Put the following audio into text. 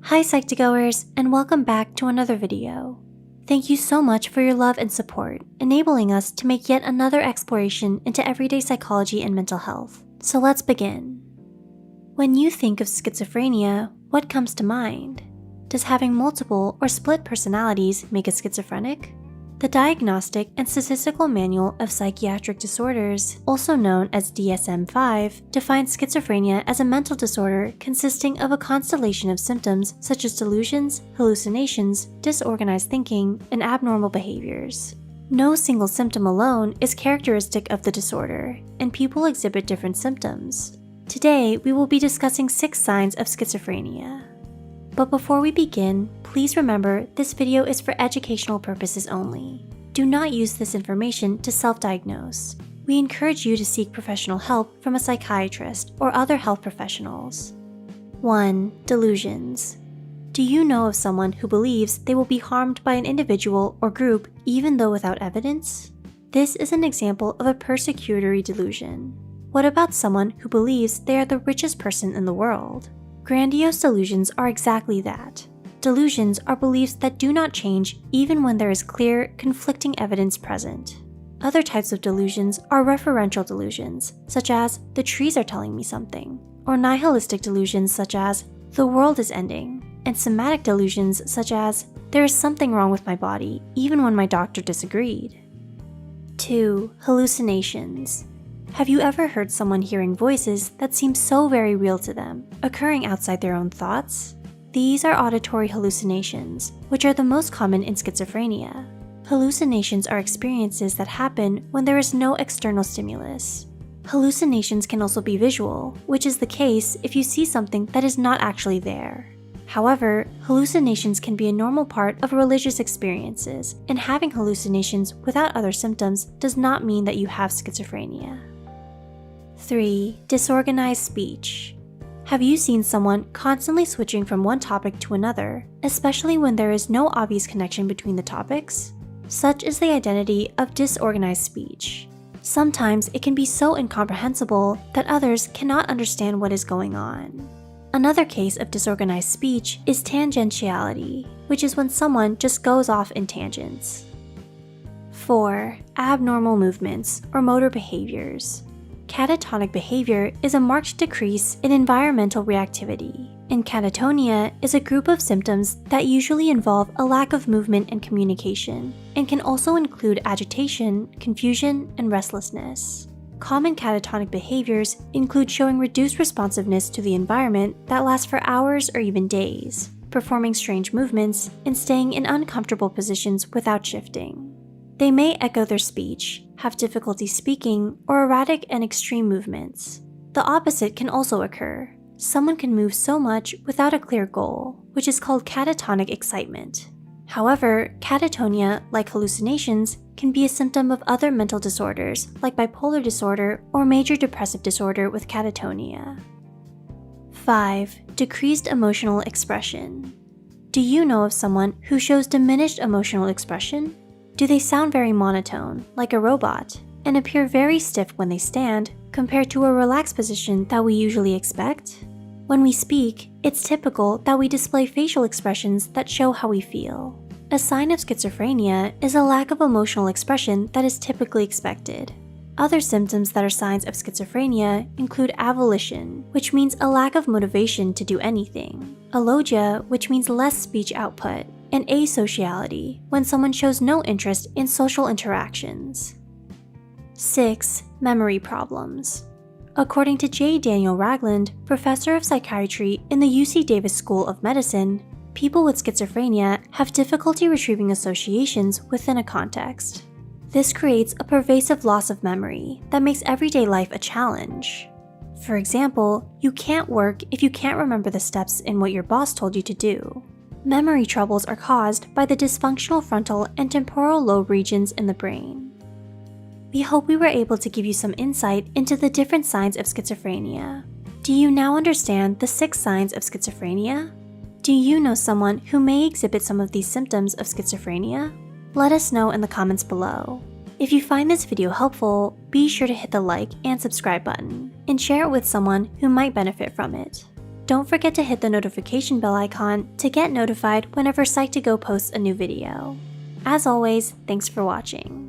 Hi Psych2Goers, and welcome back to another video. Thank you so much for your love and support, enabling us to make yet another exploration into everyday psychology and mental health. So let's begin. When you think of schizophrenia, what comes to mind? Does having multiple or split personalities make a schizophrenic? The Diagnostic and Statistical Manual of Psychiatric Disorders, also known as DSM-5, defines schizophrenia as a mental disorder consisting of a constellation of symptoms such as delusions, hallucinations, disorganized thinking, and abnormal behaviors. No single symptom alone is characteristic of the disorder, and people exhibit different symptoms. Today, we will be discussing 6 signs of schizophrenia. But before we begin, please remember this video is for educational purposes only. Do not use this information to self-diagnose. We encourage you to seek professional help from a psychiatrist or other health professionals. 1. Delusions. Do you know of someone who believes they will be harmed by an individual or group even though without evidence? This is an example of a persecutory delusion. What about someone who believes they are the richest person in the world? Grandiose delusions are exactly that. Delusions are beliefs that do not change even when there is clear, conflicting evidence present. Other types of delusions are referential delusions, such as, the trees are telling me something, or nihilistic delusions such as, the world is ending, and somatic delusions such as, there is something wrong with my body, even when my doctor disagreed. 2. Hallucinations. Have you ever heard someone hearing voices that seem so very real to them, occurring outside their own thoughts? These are auditory hallucinations, which are the most common in schizophrenia. Hallucinations are experiences that happen when there is no external stimulus. Hallucinations can also be visual, which is the case if you see something that is not actually there. However, hallucinations can be a normal part of religious experiences, and having hallucinations without other symptoms does not mean that you have schizophrenia. 3. Disorganized speech. Have you seen someone constantly switching from one topic to another, especially when there is no obvious connection between the topics? Such is the identity of disorganized speech. Sometimes it can be so incomprehensible that others cannot understand what is going on. Another case of disorganized speech is tangentiality, which is when someone just goes off in tangents. 4. Abnormal movements or motor behaviors. Catatonic behavior is a marked decrease in environmental reactivity, and catatonia is a group of symptoms that usually involve a lack of movement and communication, and can also include agitation, confusion, and restlessness. Common catatonic behaviors include showing reduced responsiveness to the environment that lasts for hours or even days, performing strange movements, and staying in uncomfortable positions without shifting. They may echo their speech, have difficulty speaking, or erratic and extreme movements. The opposite can also occur. Someone can move so much without a clear goal, which is called catatonic excitement. However, catatonia, like hallucinations, can be a symptom of other mental disorders like bipolar disorder or major depressive disorder with catatonia. 5. Decreased emotional expression. Do you know of someone who shows diminished emotional expression? Do they sound very monotone, like a robot, and appear very stiff when they stand, compared to a relaxed position that we usually expect? When we speak, it's typical that we display facial expressions that show how we feel. A sign of schizophrenia is a lack of emotional expression that is typically expected. Other symptoms that are signs of schizophrenia include avolition, which means a lack of motivation to do anything, alogia, which means less speech output, and asociality, when someone shows no interest in social interactions. 6. Memory problems. According to J. Daniel Ragland, professor of psychiatry in the UC Davis School of Medicine, people with schizophrenia have difficulty retrieving associations within a context. This creates a pervasive loss of memory that makes everyday life a challenge. For example, you can't work if you can't remember the steps in what your boss told you to do. Memory troubles are caused by the dysfunctional frontal and temporal lobe regions in the brain. We hope we were able to give you some insight into the different signs of schizophrenia. Do you now understand the 6 signs of schizophrenia? Do you know someone who may exhibit some of these symptoms of schizophrenia? Let us know in the comments below. If you find this video helpful, be sure to hit the like and subscribe button, and share it with someone who might benefit from it. don't forget to hit the notification bell icon to get notified whenever Psych2Go posts a new video. As always, thanks for watching.